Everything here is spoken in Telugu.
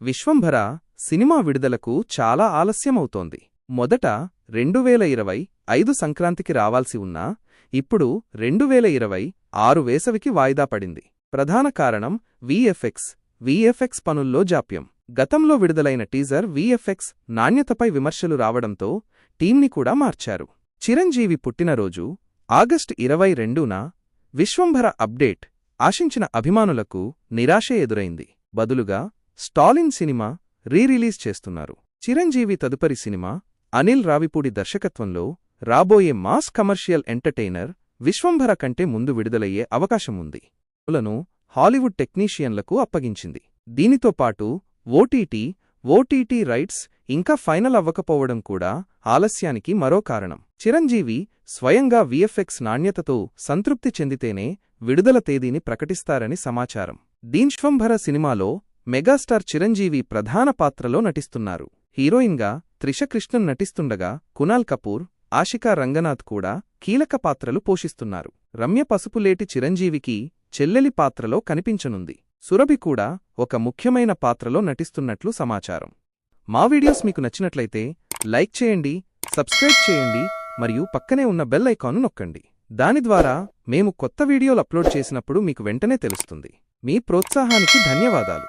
విశ్వంభర సినిమా విడుదలకు చాలా ఆలస్యమవుతోంది. మొదట 2025 సంక్రాంతికి రావాల్సి ఉన్నా ఇప్పుడు 2026 వేసవికి వాయిదా పడింది. ప్రధాన కారణం విఎఫ్ఎక్స్ పనుల్లో జాప్యం. గతంలో విడుదలైన టీజర్ విఎఫ్ఎక్స్ నాణ్యతపై విమర్శలు రావడంతో టీంని కూడా మార్చారు. చిరంజీవి పుట్టినరోజు ఆగస్టు 22న విశ్వంభర అప్డేట్ ఆశించిన అభిమానులకు నిరాశే ఎదురైంది. బదులుగా స్టాలిన్ సినిమా రీరిలీజ్ చేస్తున్నారు. చిరంజీవి తదుపరి సినిమా అనిల్ రావిపూడి దర్శకత్వంలో రాబోయే మాస్ కమర్షియల్ ఎంటర్టైనర్ విశ్వంభర కంటే ముందు విడుదలయ్యే అవకాశముంది. లను హాలీవుడ్ టెక్నీషియన్లకు అప్పగించింది. దీనితో పాటు ఓటీటీ రైట్స్ ఇంకా ఫైనల్ అవ్వకపోవడం కూడా ఆలస్యానికి మరో కారణం. చిరంజీవి స్వయంగా విఎఫ్ఎక్స్ నాణ్యతతో సంతృప్తి చెందితేనే విడుదల తేదీని ప్రకటిస్తారని సమాచారం. విశ్వంభర సినిమాలో మెగాస్టార్ చిరంజీవి ప్రధాన పాత్రలో నటిస్తున్నారు. హీరోయిన్గా త్రిష కృష్ణన్ నటిస్తుండగా కునాల్ కపూర్, ఆషికా రంగనాథ్ కూడా కీలక పాత్రలు పోషిస్తున్నారు. రమ్య పసుపులేటి చిరంజీవికి చెల్లెలి పాత్రలో కనిపించనుంది. సురభి కూడా ఒక ముఖ్యమైన పాత్రలో నటిస్తున్నట్లు సమాచారం. మా వీడియోస్ మీకు నచ్చినట్లయితే లైక్ చేయండి, సబ్స్క్రైబ్ చేయండి మరియు పక్కనే ఉన్న బెల్ ఐకాన్ను నొక్కండి. దాని ద్వారా మేము కొత్త వీడియోలు అప్లోడ్ చేసినప్పుడు మీకు వెంటనే తెలుస్తుంది. మీ ప్రోత్సాహానికి ధన్యవాదాలు.